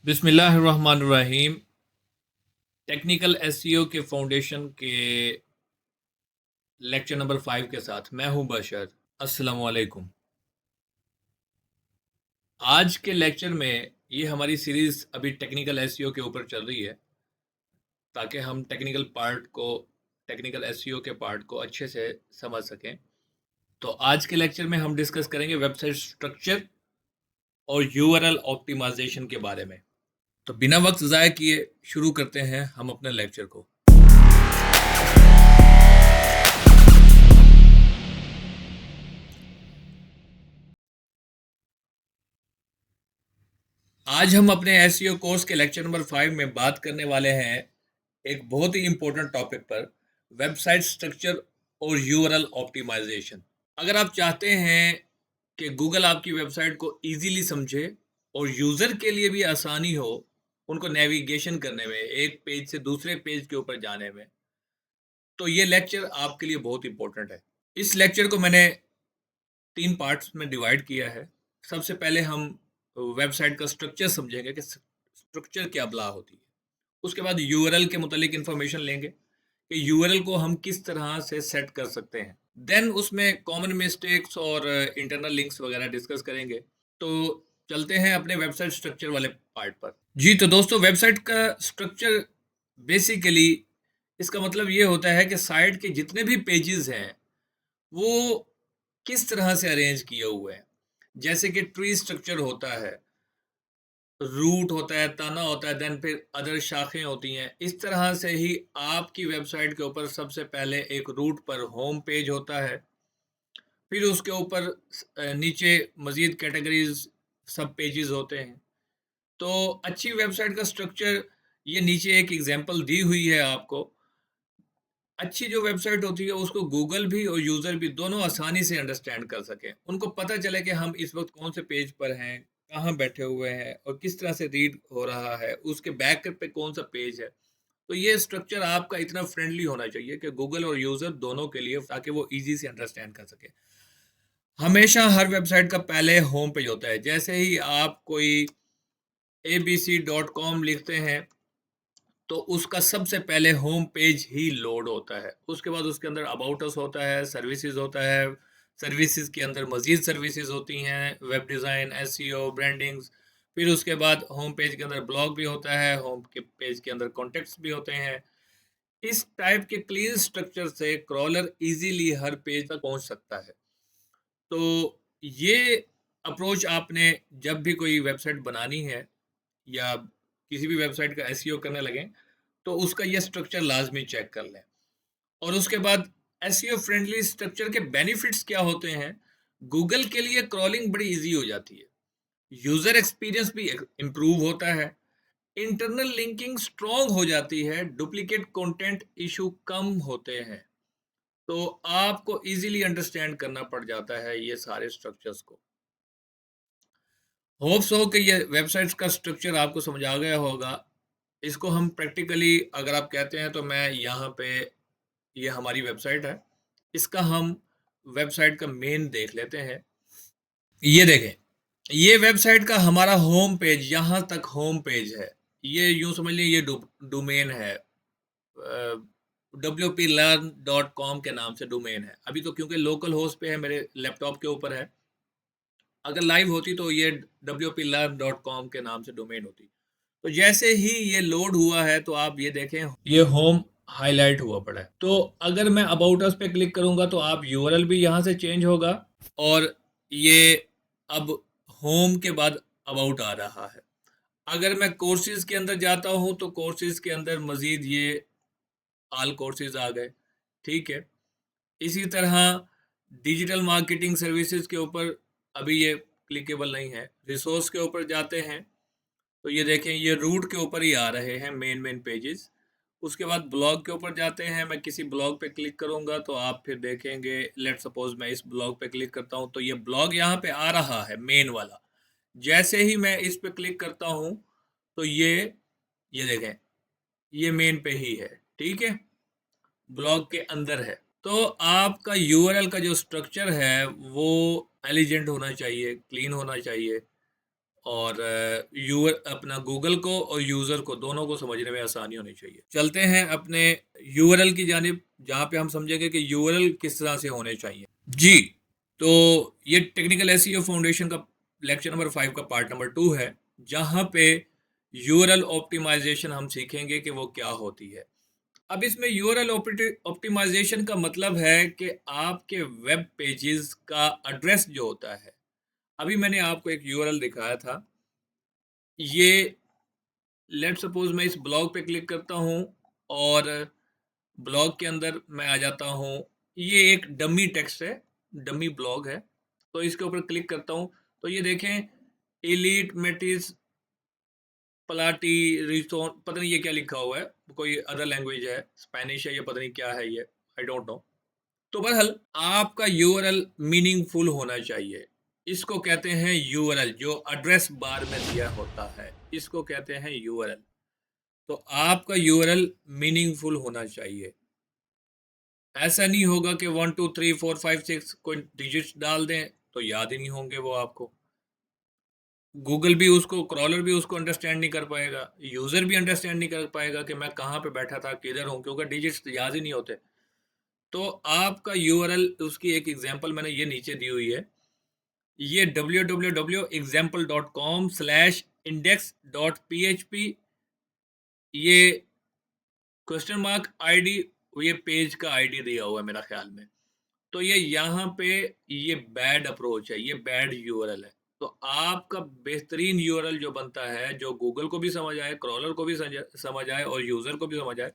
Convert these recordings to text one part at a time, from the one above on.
बिस्मिल्लाहिर्रहमानिर्रहीम। Technical SEO के foundation के लेक्चर नंबर 5 के साथ मैं हूं बशर। अस्सलाम वालेकुम। आज के लेक्चर में ये हमारी सीरीज अभी टेक्निकल एसईओ के ऊपर चल रही है ताकि हम टेक्निकल एसईओ के पार्ट को अच्छे से समझ सकें। तो आज के लेक्चर में हम डिस्कस करेंगे वेबसाइट स्ट्रक्चर और यूआरएल ऑप्टिमाइजेशन के बारे में। तो बिना वक्त ज़ाया किए शुरू करते हैं हम अपने लेक्चर को। आज हम अपने एसईओ कोर्स के लेक्चर नंबर 5 में बात करने वाले हैं एक बहुत ही इंपॉर्टेंट टॉपिक पर, वेबसाइट स्ट्रक्चर और यूआरएल ऑप्टिमाइजेशन। अगर आप चाहते हैं कि गूगल आपकी वेबसाइट को इजीली समझे और यूज़र के लिए भी आसानी हो उनको नेविगेशन करने में, एक पेज से दूसरे पेज के ऊपर जाने में, तो ये लेक्चर आपके लिए बहुत इंपॉर्टेंट है। इस लेक्चर को मैंने 3 पार्ट्स में डिवाइड किया है। सबसे पहले हम वेबसाइट का स्ट्रक्चर समझेंगे कि स्ट्रक्चर क्या बला होती है। उसके बाद यूआरएल के मुतालिक इंफॉर्मेशन लेंगे कि यूआरएल को हम किस तरह से सेट कर सकते हैं। देन उसमें कॉमन मिस्टेक्स और इंटरनल लिंक्स वगैरह डिस्कस करेंगे। तो चलते हैं अपने वेबसाइट स्ट्रक्चर वाले पार्ट पर। जी तो दोस्तों, वेबसाइट का स्ट्रक्चर बेसिकली इसका मतलब ये होता है कि साइट के जितने भी पेजेस हैं वो किस तरह से अरेंज किए हुए हैं। जैसे कि ट्री स्ट्रक्चर होता है, रूट होता है, तना होता है, देन फिर अदर शाखें होती हैं। इस तरह से ही आपकी वेबसाइट के ऊपर सबसे पहले एक रूट पर होम पेज होता है, फिर उसके ऊपर नीचे मज़ीद कैटेगरीज सब पेजेस होते हैं। तो अच्छी वेबसाइट का स्ट्रक्चर, ये नीचे एक एग्जांपल दी हुई है आपको। अच्छी जो वेबसाइट होती है उसको गूगल भी और यूज़र भी दोनों आसानी से अंडरस्टैंड कर सकें। उनको पता चले कि हम इस वक्त कौन से पेज पर हैं, कहाँ बैठे हुए हैं और किस तरह से रीड हो रहा है, उसके बैक पे कौन सा पेज है। तो ये स्ट्रक्चर आपका इतना फ्रेंडली होना चाहिए कि गूगल और यूज़र दोनों के लिए, ताकि वो ईजी से अंडरस्टैंड कर सके। हमेशा हर वेबसाइट का पहले होम पेज होता है। जैसे ही आप कोई abc.com लिखते हैं तो उसका सबसे पहले होम पेज ही लोड होता है। उसके बाद उसके अंदर अबाउट अस होता है, सर्विसेज होता है, सर्विसेज के अंदर मज़ीद सर्विसेज होती हैं, वेब डिज़ाइन, एसईओ, ब्रांडिंग्स। फिर उसके बाद होम पेज के अंदर ब्लॉग भी होता है, होम के पेज के अंदर कॉन्टेक्ट्स भी होते हैं। इस टाइप के क्लीन स्ट्रक्चर से क्रॉलर इजीली हर पेज तक पहुंच सकता है। तो ये अप्रोच आपने जब भी कोई वेबसाइट बनानी है या किसी भी वेबसाइट का एसईओ करने लगें तो उसका ये स्ट्रक्चर लाजमी चेक कर लें। और उसके बाद एसईओ फ्रेंडली स्ट्रक्चर के बेनिफिट्स क्या होते हैं। गूगल के लिए क्रॉलिंग बड़ी इजी हो जाती है, यूजर एक्सपीरियंस भी इम्प्रूव होता है, इंटरनल लिंकिंग स्ट्रॉन्ग हो जाती है, डुप्लीकेट कंटेंट इशू कम होते हैं। तो आपको इजीली अंडरस्टैंड करना पड़ जाता है ये सारे स्ट्रक्चर्स को। होप्स हो कि ये वेबसाइट्स का स्ट्रक्चर आपको समझ आ गया होगा। इसको हम प्रैक्टिकली अगर आप कहते हैं तो मैं यहाँ पे, ये हमारी वेबसाइट है, इसका हम वेबसाइट का मेन देख लेते हैं। ये देखें, ये वेबसाइट का हमारा होम पेज, यहाँ तक होम पेज है। ये यूं समझ लीजिए ये डोमेन है, wplearn.com के नाम से डोमेन है। अभी तो क्योंकि लोकल होस्ट पे है, मेरे लैपटॉप के ऊपर है। अगर लाइव होती तो ये wplearn.com के नाम से डोमेन होती। तो जैसे ही ये लोड हुआ है तो आप ये देखें, ये होम हाईलाइट हुआ पड़ा है। तो अगर मैं अबाउट अस पे क्लिक करूंगा तो आप यूआरएल भी यहाँ से चेंज होगा और ये अब होम के बाद अबाउट आ रहा है। अगर मैं कोर्सेज के अंदर जाता हूँ तो कोर्सेज के अंदर मजीद ये ऑल कोर्सेज आ गए। ठीक है, इसी तरह डिजिटल मार्केटिंग सर्विसेज के ऊपर अभी ये क्लिकेबल नहीं है। रिसोर्स के ऊपर जाते हैं तो ये देखें, ये रूट के ऊपर ही आ रहे हैं मेन पेजेस। उसके बाद ब्लॉग के ऊपर जाते हैं, मैं किसी ब्लॉग पे क्लिक करूंगा तो आप फिर देखेंगे, लेट सपोज मैं इस ब्लॉग पे क्लिक करता हूं तो ये ब्लॉग यहाँ पे आ रहा है मेन वाला। जैसे ही मैं इस पे क्लिक करता हूं तो ये देखें, ये मेन पे ही है। ठीक है, ब्लॉग के अंदर है। तो आपका यूआरएल का जो स्ट्रक्चर है वो एलिजेंट होना चाहिए, क्लीन होना चाहिए। और यूर अपना गूगल को और यूज़र को दोनों को समझने में आसानी होनी चाहिए। चलते हैं अपने यूआरएल की जानिब, जहाँ पे हम समझेंगे कि यूआरएल किस तरह से होने चाहिए। जी, तो ये टेक्निकल एसईओ फाउंडेशन का लेक्चर नंबर 5 का पार्ट नंबर 2 है, जहाँ पे यूआरएल ऑप्टिमाइजेशन हम सीखेंगे कि वो क्या होती है। अब इसमें यूआरएल ऑप्टिमाइजेशन का मतलब है कि आपके वेब पेजेस का एड्रेस जो होता है, अभी मैंने आपको एक यूआरएल दिखाया था। ये लेट सपोज मैं इस ब्लॉग पे क्लिक करता हूँ और ब्लॉग के अंदर मैं आ जाता हूँ। ये एक डमी टेक्स्ट है, डमी ब्लॉग है। तो इसके ऊपर क्लिक करता हूँ तो ये देखें, एलीट मेटिस पलाटी रिसोन, पता नहीं ये क्या लिखा हुआ है, कोई अदर लैंग्वेज है, स्पेनिश है, ये पता नहीं क्या है ये, आई डोंट नो। तो बहरहाल आपका यूआरएल मीनिंगफुल होना चाहिए। इसको कहते हैं यूआरएल, जो एड्रेस बार में दिया होता है, इसको कहते हैं यूआरएल। तो आपका यूआरएल मीनिंगफुल होना चाहिए। ऐसा नहीं होगा कि 1 2 3 4 5 6 कोई डिजिट्स डाल दें तो याद ही नहीं होंगे वो आपको। गूगल भी उसको, क्रॉलर भी उसको अंडरस्टैंड नहीं कर पाएगा, यूज़र भी अंडरस्टैंड नहीं कर पाएगा कि मैं कहाँ पे बैठा था, किधर हूँ, क्योंकि डिजिट्स याद ही नहीं होते। तो आपका यूआरएल, उसकी एक एग्जांपल मैंने ये नीचे दी हुई है। ये www.example.com/index.php, ये क्वेश्चन मार्क आईडी, ये पेज का आईडी दिया हुआ है मेरा ख्याल में। तो ये यहाँ पे ये बैड अप्रोच है, ये बैड यूआरएल है। तो आपका बेहतरीन यूआरएल जो बनता है, जो गूगल को भी समझ आए, क्रॉलर को भी समझ आए और यूजर को भी समझ आए,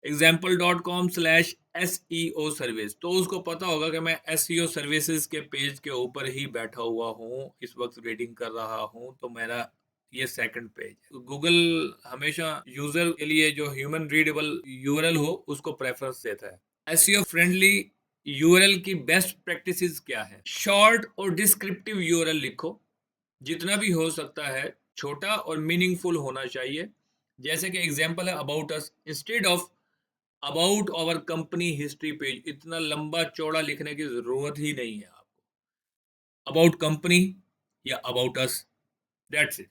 example.com/SEO सर्विस। तो उसको पता होगा कि मैं SEO सर्विसेज के पेज के ऊपर ही बैठा हुआ हूँ, इस वक्त रीडिंग कर रहा हूँ, तो मेरा ये सेकंड पेज। गूगल हमेशा यूजर के लिए जो ह्यूमन रीडेबल यूआरएल हो उसको प्रेफरेंस देता है। एसईओ फ्रेंडली यूआरएल की बेस्ट प्रैक्टिसेस क्या है? शॉर्ट और डिस्क्रिप्टिव यूआरएल लिखो, जितना भी हो सकता है छोटा और मीनिंगफुल होना चाहिए। जैसे कि एग्जांपल है about us, instead of about our company history page, इतना लंबा चौड़ा लिखने की जरूरत ही नहीं है आपको। अबाउट कंपनी या अबाउट अस, दैट्स इट।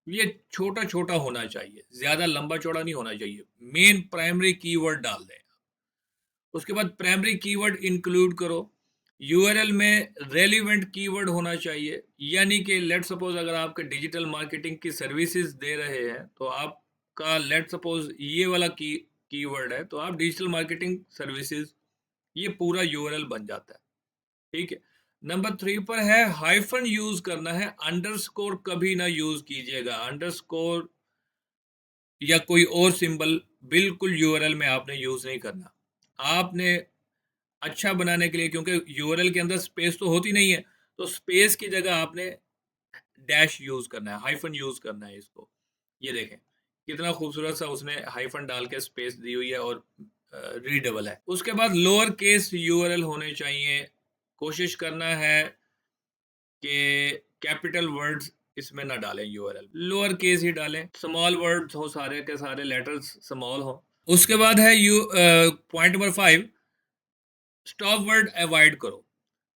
ये छोटा छोटा होना चाहिए, ज्यादा लंबा चौड़ा नहीं होना चाहिए। मेन प्राइमरी कीवर्ड डाल दें। उसके बाद प्राइमरी कीवर्ड इंक्लूड करो। यूआरएल में रेलिवेंट कीवर्ड होना चाहिए, यानी कि लेट सपोज अगर आपके डिजिटल मार्केटिंग की सर्विसेज दे रहे हैं तो आपका लेट सपोज ये वाला कीवर्ड है, तो आप डिजिटल मार्केटिंग सर्विसेज, ये पूरा यूआरएल बन जाता है। ठीक है। नंबर 3 पर है हाइफन यूज करना है, अंडरस्कोर कभी ना यूज कीजिएगा। अंडरस्कोर या कोई और सिंबल बिल्कुल यूआरएल में आपने यूज नहीं करना। आपने अच्छा बनाने के लिए, क्योंकि यूआरएल के अंदर स्पेस तो होती नहीं है, तो स्पेस की जगह आपने डैश यूज करना है, हाइफन यूज करना है इसको। ये देखें कितना खूबसूरत सा उसने हाइफन डाल के स्पेस दी हुई है और रीडेबल है। उसके बाद लोअर केस यूआरएल होने चाहिए। कोशिश करना है कि कैपिटल वर्ड्स इसमें ना डालें, यूआरएल लोअर केस ही डालें, स्मॉल वर्ड्स हो, सारे के सारे लेटर्स स्मॉल हो। उसके बाद है point number 5, stop word avoid करो।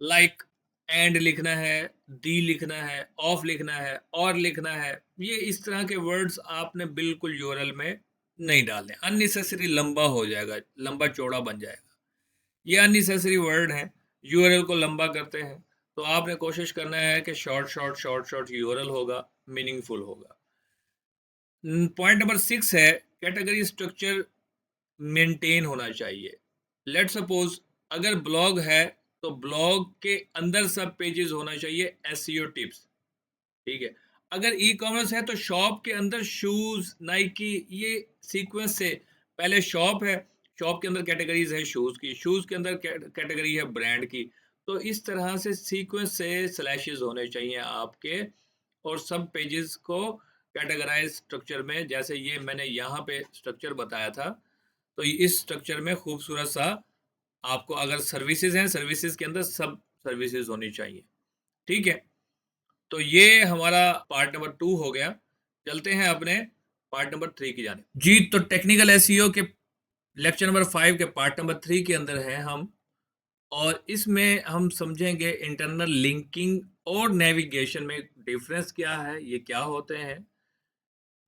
लाइक एंड लिखना है, दी लिखना है, ऑफ लिखना है, और लिखना है, ये इस तरह के वर्ड्स आपने बिल्कुल यूआरएल में नहीं डालने। अननेसेसरी लंबा हो जाएगा, लंबा चौड़ा बन जाएगा। ये अननेसेसरी वर्ड है, यूआरएल को लंबा करते हैं। तो आपने कोशिश करना है कि short short short short URL होगा, मीनिंगफुल होगा। पॉइंट नंबर 6 है कैटेगरी स्ट्रक्चर मेंटेन होना चाहिए। लेट सपोज अगर ब्लॉग है तो ब्लॉग के अंदर सब पेजेस होना चाहिए एसईओ टिप्स। ठीक है। अगर ई कॉमर्स है तो शॉप के अंदर शूज, नाइकी, ये सीक्वेंस से पहले शॉप है, शॉप के अंदर कैटेगरीज है शूज की, शूज के अंदर कैटेगरी है ब्रांड की। तो इस तरह से सीक्वेंस से स्लैशेस होने चाहिए आपके, और सब पेजेस को कैटेगराइज स्ट्रक्चर में, जैसे ये मैंने यहाँ पे स्ट्रक्चर बताया था, तो इस स्ट्रक्चर में खूबसूरत सा आपको, अगर सर्विसेज हैं सर्विसेज के अंदर सब सर्विसेज होनी चाहिए। ठीक है। तो ये हमारा पार्ट नंबर 2 हो गया। चलते हैं अपने पार्ट नंबर 3 की जाने। जी, तो टेक्निकल एसईओ के लेक्चर नंबर 5 के पार्ट नंबर 3 के अंदर है हम और इसमें हम समझेंगे इंटरनल लिंकिंग और नेविगेशन में डिफरेंस क्या है, ये क्या होते हैं।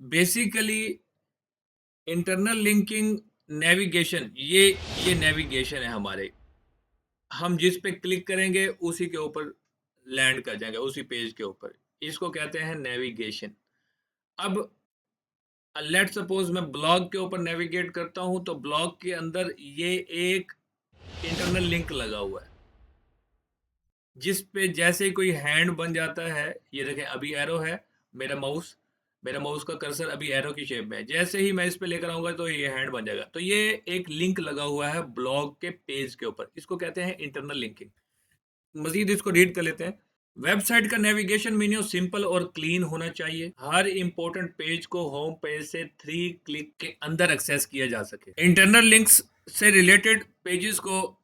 बेसिकली इंटरनल लिंकिंग, नेविगेशन, ये नेविगेशन है हमारे। हम जिस पे क्लिक करेंगे उसी के ऊपर लैंड कर जाएंगे, उसी पेज के ऊपर। इसको कहते हैं नेविगेशन। अब लेट सपोज मैं ब्लॉग के ऊपर नेविगेट करता हूं, तो ब्लॉग के अंदर ये एक इंटरनल लिंक लगा हुआ है, जिस पे जैसे ही कोई हैंड बन जाता है, ये देखें अभी एरो है, मेरा माउस का कर्सर अभी एरो की शेप में है। जैसे ही मैं इस पे लेकर आऊंगा तो ये हैंड बन जाएगा। तो ये एक लिंक लगा हुआ है ब्लॉग के पेज के ऊपर, इसको कहते हैं इंटरनल लिंकिंग। मजीद इसको रीड कर लेते हैं। वेबसाइट का नेविगेशन मेन्यू सिंपल और क्लीन होना चाहिए। हर इंपॉर्टेंट पेज को होम पेज से 3 क्लिक के अंदर एक्सेस किया जा सके। इंटरनल लिंक्स से रिलेटेड पेजेस को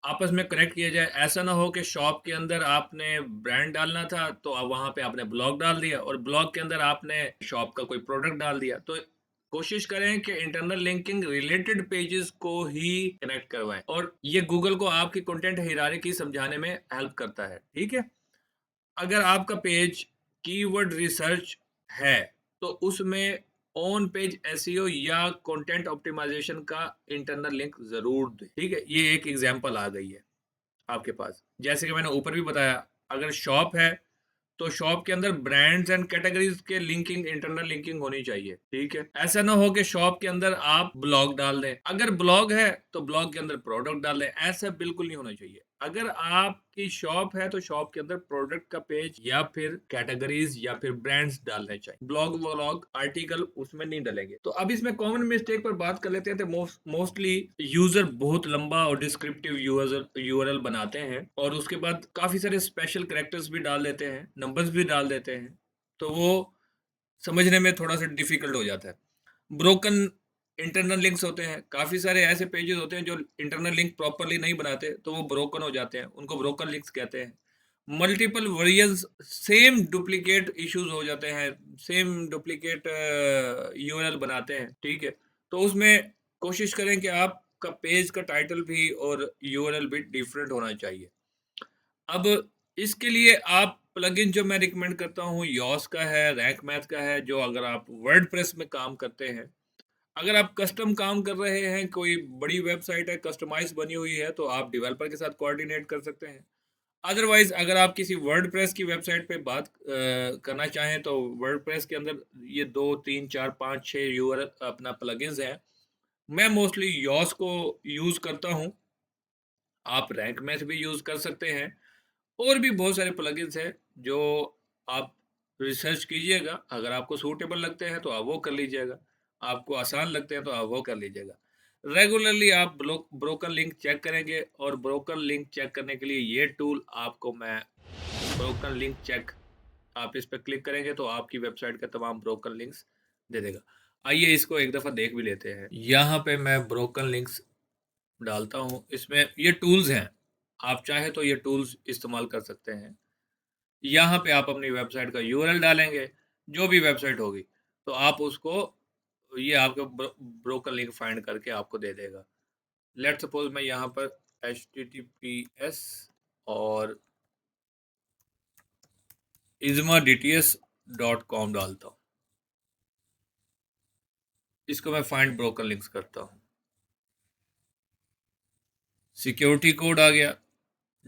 आपस में कनेक्ट किया जाए। ऐसा ना हो कि शॉप के अंदर आपने ब्रांड डालना था तो अब वहां पे आपने ब्लॉग डाल दिया, और ब्लॉग के अंदर आपने शॉप का कोई प्रोडक्ट डाल दिया। तो कोशिश करें कि इंटरनल लिंकिंग रिलेटेड पेजेस को ही कनेक्ट करवाएं, और ये गूगल को आपकी कंटेंट हायरार्की समझाने में हेल्प करता है। ठीक है, अगर आपका पेज कीवर्ड रिसर्च है तो उसमें ऑन पेज एसईओ या कंटेंट ऑप्टिमाइजेशन का इंटरनल लिंक जरूर दें। ठीक है, ये एक एग्जांपल आ गई है आपके पास। जैसे कि मैंने ऊपर भी बताया, अगर शॉप है तो शॉप के अंदर ब्रांड्स एंड कैटेगरीज के लिंकिंग, इंटरनल लिंकिंग होनी चाहिए। ठीक है, ऐसा ना हो कि शॉप के अंदर आप ब्लॉग डाल दें। अगर ब्लॉग है तो ब्लॉग के अंदर प्रोडक्ट डाल दें, ऐसा बिल्कुल नहीं होना चाहिए। अगर आपकी शॉप है तो शॉप के अंदर प्रोडक्ट का पेज या फिर कैटेगरीज या फिर ब्रांड्स डालने चाहिए। ब्लॉग व्लॉग आर्टिकल उसमें नहीं डलेंगे। तो अब इसमें कॉमन मिस्टेक पर बात कर लेते हैं। तो मोस्टली यूजर बहुत लंबा और डिस्क्रिप्टिव यूआरएल बनाते हैं, और उसके बाद काफी सारे स्पेशल कैरेक्टर्स भी डाल देते हैं, नंबर्स भी डाल देते हैं, तो वो समझने में थोड़ा सा डिफिकल्ट हो जाता है। ब्रोकन इंटरनल लिंक्स होते हैं। काफी सारे ऐसे पेजेस होते हैं जो इंटरनल लिंक प्रॉपरली नहीं बनाते, तो वो ब्रोकन हो जाते हैं, उनको ब्रोकन लिंक्स कहते हैं। Multiple versions, same duplicate issues हो जाते हैं, सेम डुप्लीकेट यूआरएल बनाते हैं। ठीक है, तो उसमें कोशिश करें कि आपका पेज का टाइटल भी और यूआरएल भी डिफरेंट होना चाहिए। अब इसके लिए आप प्लगइन जो मैं रिकमेंड करता हूँ, यॉस का है, रैंक मैथ का है, जो अगर आप वर्डप्रेस में काम करते हैं। अगर आप कस्टम काम कर रहे हैं, कोई बड़ी वेबसाइट है कस्टमाइज बनी हुई है, तो आप डेवलपर के साथ कोऑर्डिनेट कर सकते हैं। अदरवाइज अगर आप किसी वर्डप्रेस की वेबसाइट पे बात करना चाहें, तो वर्डप्रेस के अंदर ये 2 3 4 5 6 यूआरएल अपना प्लगइन्स हैं। मैं मोस्टली यॉस को यूज करता हूँ, आप रैंक मैथ भी यूज कर सकते हैं, और भी बहुत सारे प्लगइन्स हैं जो आप रिसर्च कीजिएगा। अगर आपको सूटेबल लगते हैं तो आप वो कर लीजिएगा, आपको आसान लगते हैं तो आप वो कर लीजिएगा। रेगुलरली आप ब्रोकन लिंक चेक करेंगे, और ब्रोकन लिंक चेक करने के लिए ये टूल आपको मैं ब्रोकन लिंक चेक, आप इस पर क्लिक करेंगे तो आपकी वेबसाइट का तमाम ब्रोकन लिंक्स दे देगा। आइए इसको एक दफ़ा देख भी लेते हैं। यहाँ पे मैं ब्रोकन लिंक्स डालता हूँ, इसमें ये टूल्स हैं, आप चाहे तो ये टूल्स इस्तेमाल कर सकते हैं। यहाँ पे आप अपनी वेबसाइट का यूआरएल डालेंगे, जो भी वेबसाइट होगी, तो आप उसको, ये आपको ब्रोकन लिंक फाइंड करके आपको दे देगा। लेट सपोज मैं यहाँ पर https और ismadts.com डालता हूँ। इसको मैं फाइंड ब्रोकन लिंक्स करता हूँ। सिक्योरिटी कोड आ गया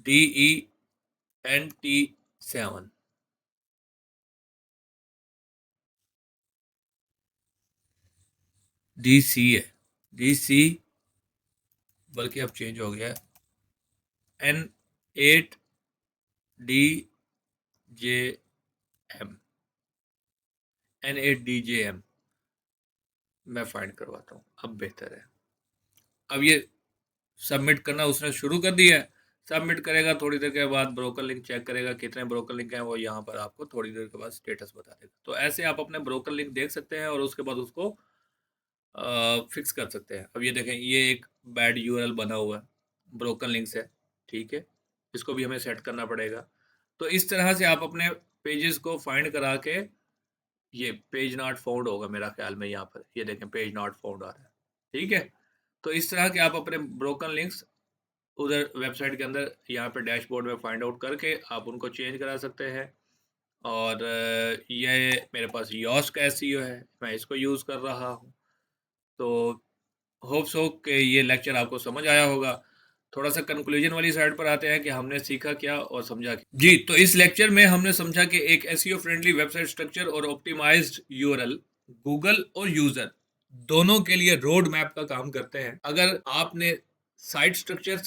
DENT7। DC है, DC, बल्कि अब चेंज हो गया है, N8DJM, N8DJM मैं फाइंड करवाता हूँ, अब बेहतर है। अब ये सबमिट करना उसने शुरू कर दिया है। सबमिट करेगा, थोड़ी देर के बाद ब्रोकन लिंक चेक करेगा कितने ब्रोकन लिंक हैं, वो यहाँ पर आपको थोड़ी देर के बाद स्टेटस बता देगा। तो ऐसे आप अपने ब्रोकन लिंक देख सकते हैं, और उसके बाद उसको फिक्स कर सकते हैं। अब ये देखें, ये एक बैड यूआरएल बना हुआ है, ब्रोकन लिंक्स है। ठीक है, इसको भी हमें सेट करना पड़ेगा। तो इस तरह से आप अपने पेजेस को फाइंड करा के, ये पेज नॉट फाउंड होगा मेरा ख्याल में, यहाँ पर ये देखें पेज नॉट फाउंड आ रहा है। ठीक है, तो इस तरह के आप अपने ब्रोकन लिंक्स उधर वेबसाइट के अंदर यहाँ पे डैशबोर्ड में फाइंड आउट करके आप उनको चेंज करा सकते हैं। और ये मेरे पास योस का एसईओ है, मैं इसको यूज़ कर रहा हूँ। तो होप सो कि ये लेक्चर आपको समझ आया होगा। थोड़ा सा कंक्लूजन वाली साइड पर आते हैं कि हमने सीखा क्या और समझा क्या। जी, तो इस लेक्चर में हमने समझा कि एक एसईओ फ्रेंडली वेबसाइट स्ट्रक्चर और ऑप्टिमाइज्ड यूआरएल गूगल और यूजर दोनों के लिए रोड मैप का काम करते हैं। अगर आपने साइट स्ट्रक्चर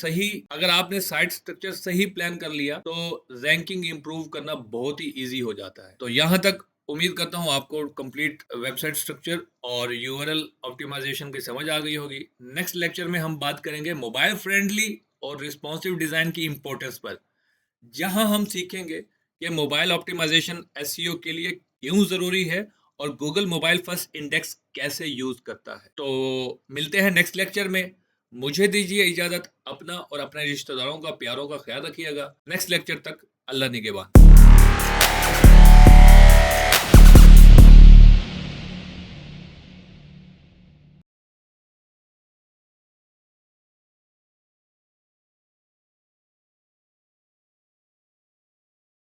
सही प्लान कर लिया तो रैंकिंग इंप्रूव करना बहुत ही इजी हो जाता है। तो यहाँ तक उम्मीद करता हूँ आपको कंप्लीट वेबसाइट स्ट्रक्चर और यूआरएल ऑप्टिमाइजेशन की समझ आ गई होगी। नेक्स्ट लेक्चर में हम बात करेंगे मोबाइल फ्रेंडली और रिस्पॉन्सिव डिजाइन की इंपॉर्टेंस पर, जहां हम सीखेंगे कि मोबाइल ऑप्टिमाइजेशन एसईओ के लिए क्यों जरूरी है और गूगल मोबाइल फर्स्ट इंडेक्स कैसे यूज करता है। तो मिलते हैं नेक्स्ट लेक्चर में। मुझे दीजिए इजाजत। अपना और अपने रिश्तेदारों का, प्यारों का ख्याल रखिएगा। नेक्स्ट लेक्चर तक अल्लाह निगहबान।